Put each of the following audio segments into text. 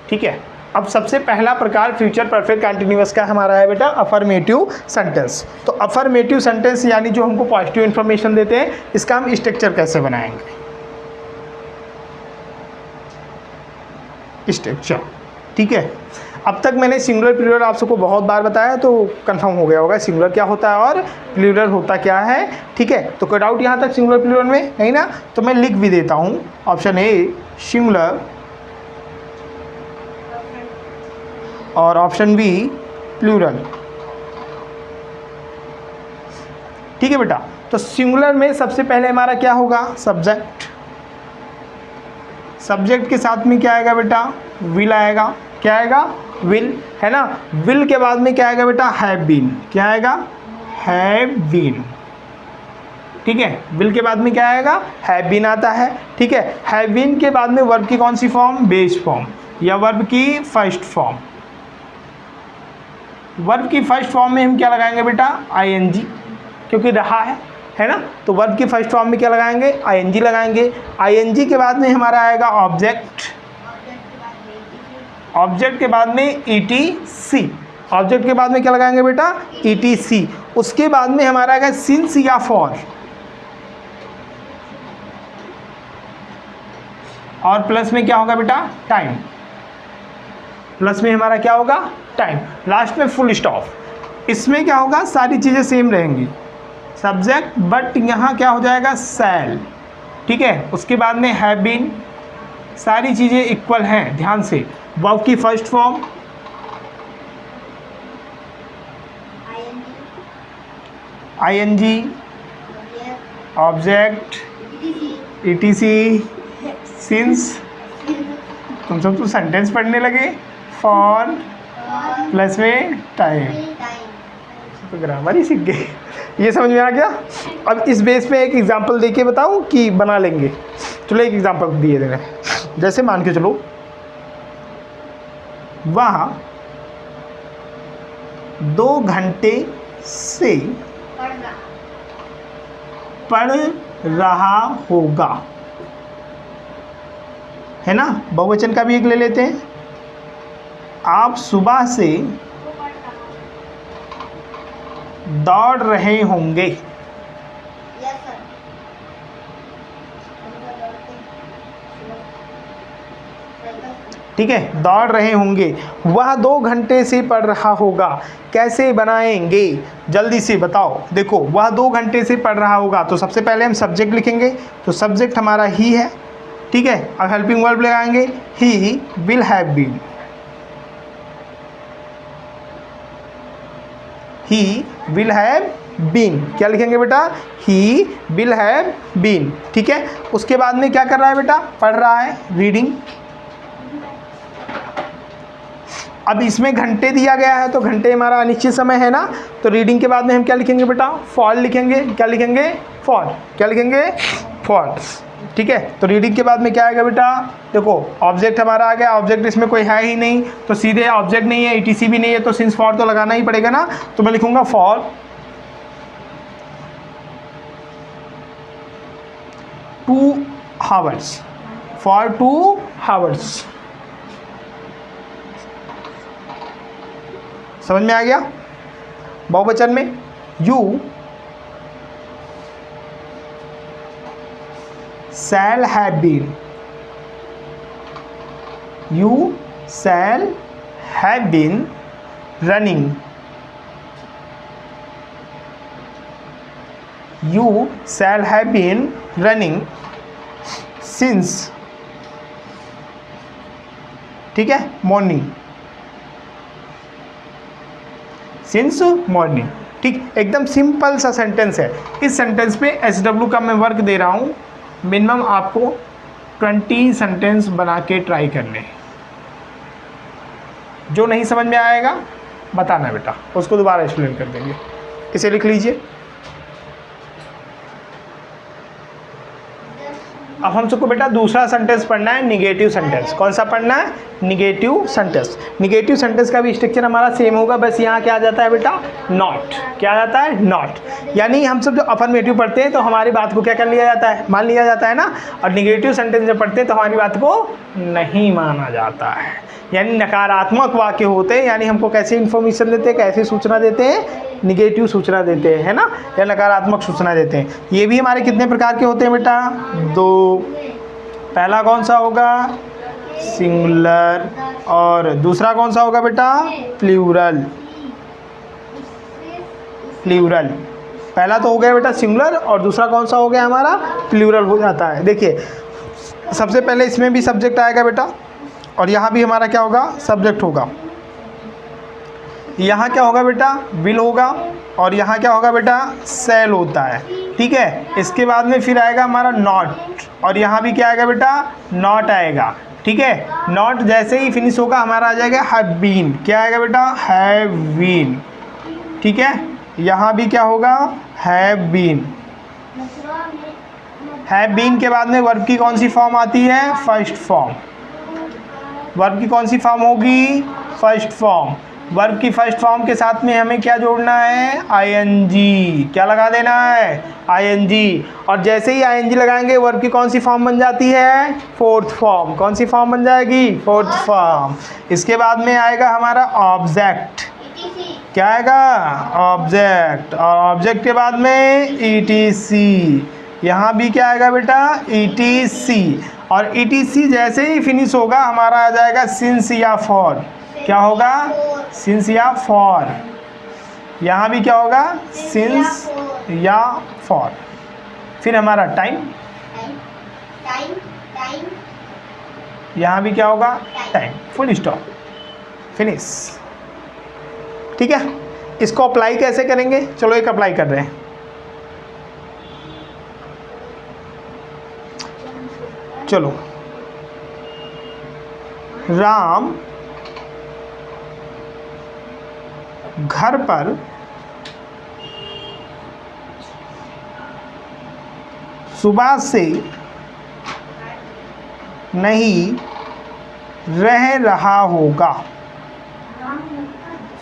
ठीक है। अब सबसे पहला प्रकार फ्यूचर परफेक्ट कंटिन्यूअस का हमारा है बेटा अफर्मेटिव सेंटेंस। तो अफर्मेटिव सेंटेंस यानी जो हमको पॉजिटिव इन्फॉर्मेशन देते हैं, इसका हम स्ट्रक्चर कैसे बनाएंगे? स्ट्रक्चर, ठीक है। अब तक मैंने सिंगुलर प्लूरल आप सबको बहुत बार बताया, तो कंफर्म हो गया होगा सिंगुलर क्या होता है और प्लूरल होता क्या है, ठीक है। तो कोई डाउट यहाँ तक सिंगुलर प्लूरल में नहीं ना? तो मैं लिख भी देता हूँ, ऑप्शन ए सिंगुलर और ऑप्शन बी प्लूरल, ठीक है बेटा। तो सिंगुलर में सबसे पहले हमारा क्या होगा? सब्जेक्ट। सब्जेक्ट के साथ में क्या आएगा बेटा? विल आएगा। क्या आएगा? विल, है ना। विल के बाद में क्या आएगा बेटा? Have been. क्या आएगा? हैव बीन, ठीक है। विल के बाद में क्या आएगा? हैव बीन आता है, ठीक है। हैव बीन के बाद में वर्ब की कौन सी फॉर्म? बेस फॉर्म या वर्ब की फर्स्ट फॉर्म। वर्ब की फर्स्ट फॉर्म में हम क्या लगाएंगे बेटा? आईएनजी, क्योंकि रहा है ना। तो वर्ब की फर्स्ट फॉर्म में क्या लगाएंगे? आईएनजी लगाएंगे। आईएनजी के बाद में हमारा आएगा ऑब्जेक्ट। ऑब्जेक्ट के बाद में ईटीसी। ऑब्जेक्ट के बाद में क्या लगाएंगे बेटा? ईटीसी। उसके बाद में हमारा आएगा सिंस या फॉर, और प्लस में क्या होगा बेटा? टाइम। प्लस में हमारा क्या होगा? टाइम। लास्ट में फुल स्टॉप। इसमें क्या होगा? सारी चीज़ें सेम रहेंगी, सब्जेक्ट, बट यहाँ क्या हो जाएगा? शैल, ठीक है। उसके बाद में हैव बीन, सारी चीज़ें इक्वल हैं, ध्यान से। वर्ब की first form ING, object, ETC, since, तुम सब तो सेंटेंस पढ़ने लगे, फॉर, प्लस में टाइम, तो ग्रामर ही सीख गए। ये समझ में आ गया? अब इस बेस पे एक एग्जांपल देके बताऊं कि बना लेंगे? चलो एक एग्जांपल दिए देना। जैसे मान के चलो, वह 2 घंटे से पढ़ रहा होगा, है ना। बहुवचन का भी एक ले लेते हैं। आप सुबह से दौड़ रहे होंगे। ठीक है, दौड़ रहे होंगे। वह 2 घंटे से पढ़ रहा होगा। कैसे बनाएंगे? जल्दी से बताओ। देखो, वह 2 घंटे से पढ़ रहा होगा, तो सबसे पहले हम सब्जेक्ट लिखेंगे। तो सब्जेक्ट हमारा ही है, ठीक है। अब हेल्पिंग वर्ब लगाएंगे, he will have been. He will have been, क्या लिखेंगे बेटा? ही विल हैव बीन, ठीक है। उसके बाद में क्या कर रहा है बेटा? पढ़ रहा है, रीडिंग। अब इसमें घंटे दिया गया है, तो घंटे हमारा अनिश्चित समय है ना। तो रीडिंग के बाद में हम क्या लिखेंगे बेटा? फॉर लिखेंगे। क्या लिखेंगे? फॉर। क्या लिखेंगे? फॉर, ठीक है। तो रीडिंग के बाद में क्या आएगा बेटा? देखो, ऑब्जेक्ट हमारा आ गया। ऑब्जेक्ट इसमें कोई है ही नहीं, तो सीधे ऑब्जेक्ट नहीं है, ईटीसी भी नहीं है, तो सिंस फॉर तो लगाना ही पड़ेगा ना। तो मैं लिखूंगा फॉर 2 आवर्स। For 2 hours. समझ में आ गया? बहुवचन में you shall have been. You shall have been running. You shall have been running since, ठीक है, मॉर्निंग। सिंस मॉर्निंग, ठीक। एकदम सिंपल सा सेंटेंस है। इस सेंटेंस पे SW का मैं वर्क दे रहा हूँ। मिनिमम आपको 20 सेंटेंस बना के ट्राई करने। जो नहीं समझ में आएगा बताना बेटा, उसको दोबारा एक्सप्लेन कर देंगे। इसे लिख लीजिए। अब हम सबको बेटा दूसरा सेंटेंस पढ़ना है, निगेटिव सेंटेंस। कौन सा पढ़ना है? Negative sentence. निगेटिव सेंटेंस का भी स्ट्रक्चर हमारा सेम होगा, बस यहाँ क्या आ जाता है बेटा, नॉट। क्या आ जाता है, नॉट। यानी हम सब जो अफर्मेटिव पढ़ते हैं तो हमारी बात को क्या कर लिया जाता है, मान लिया जाता है ना, और निगेटिव सेंटेंस जब पढ़ते हैं तो हमारी बात को नहीं माना जाता है। यानी नकारात्मक वाक्य होते हैं, यानी हमको कैसे इन्फॉर्मेशन देते हैं, कैसे सूचना देते हैं, निगेटिव सूचना देते हैं, है ना, या नकारात्मक सूचना देते हैं। ये भी हमारे कितने प्रकार के होते हैं बेटा, 2। पहला कौन सा होगा, सिंगुलर, और दूसरा कौन सा होगा बेटा, प्लूरल। प्लूरल पहला तो हो गया बेटा सिंगुलर, और दूसरा कौन सा हो गया हमारा, प्लूरल हो जाता है। देखिए सबसे पहले इसमें भी सब्जेक्ट आएगा बेटा, और यहाँ भी हमारा क्या होगा, सब्जेक्ट होगा। यहाँ क्या होगा बेटा, विल होगा, और यहाँ क्या होगा बेटा, सेल होता है। ठीक है, इसके बाद में फिर आएगा हमारा नॉट, और यहाँ भी क्या आएगा बेटा, नॉट आएगा। ठीक है, नॉट जैसे ही फिनिश होगा हमारा आ जाएगा हैव बीन। क्या आएगा बेटा, हैव बीन। ठीक है, यहाँ भी क्या होगा, हैव बीन। हैव बीन के बाद में वर्ब की कौन सी फॉर्म आती है, फर्स्ट फॉर्म। वर्ब की कौन सी फॉर्म होगी, फर्स्ट फॉर्म। वर्ब की फर्स्ट फॉर्म के साथ में हमें क्या जोड़ना है, आईएनजी। क्या लगा देना है, आईएनजी। और जैसे ही आईएनजी लगाएंगे वर्ब की कौन सी फॉर्म बन जाती है, फोर्थ फॉर्म। कौन सी फॉर्म बन जाएगी, फोर्थ फॉर्म। इसके बाद में आएगा हमारा ऑब्जेक्ट। क्या आएगा, ऑब्जेक्ट, और ऑब्जेक्ट के बाद में ईटीसी। यहाँ भी क्या आएगा बेटा, ईटीसी, और ईटीसी जैसे ही फिनिश होगा हमारा आ जाएगा सिंस या फॉर। क्या होगा, सिंस या फॉर। यहाँ भी क्या होगा, सिंस या फॉर। फिर हमारा टाइम, यहाँ भी क्या होगा, टाइम, फुल स्टॉप, फिनिश। ठीक है, इसको अप्लाई कैसे करेंगे, चलो एक अप्लाई कर रहे हैं। चलो, राम घर पर सुबह से नहीं रह रहा होगा।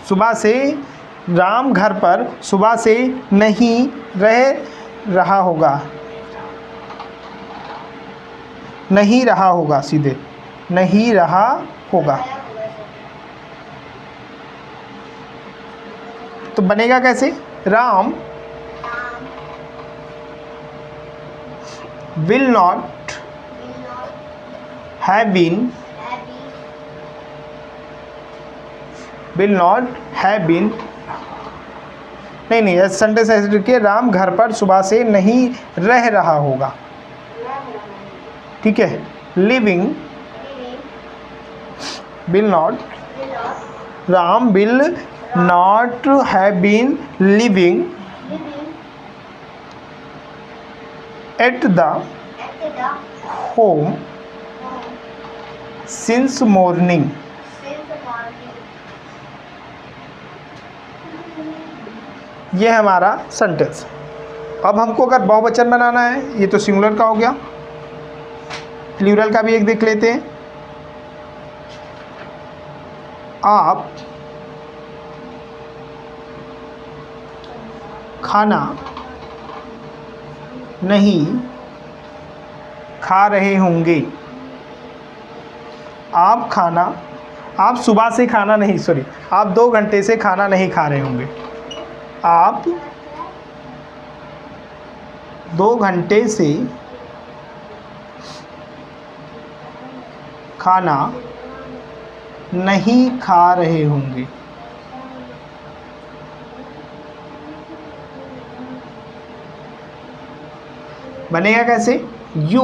सुबह से, राम घर पर सुबह से नहीं रह रहा होगा। नहीं रहा होगा, सीधे नहीं रहा होगा। तो बनेगा कैसे, Ram will not have been, will not have been, नहीं सेंटेंस ऐसे लिखिए, राम घर पर सुबह से नहीं रह रहा होगा। ठीक है, living, will not, Ram will not have been living at the home since morning। ये है हमारा सेंटेंस। अब हमको अगर बहुवचन बनाना है, ये तो सिंगुलर का हो गया, प्लूरल का भी एक देख लेते हैं। आप खाना नहीं खा रहे होंगे। आप खाना, आप सुबह से खाना नहीं, सॉरी, आप 2 घंटे से खाना नहीं खा रहे होंगे। आप 2 घंटे से खाना नहीं खा रहे होंगे। बनेगा कैसे, you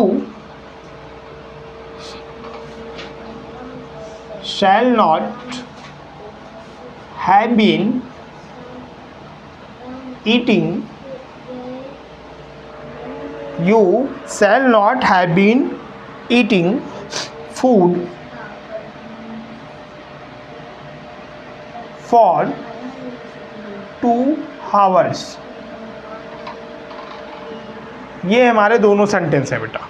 shall not have been eating, you shall not have been eating food for 2 hours। ये हमारे दोनों सेंटेंस है बेटा।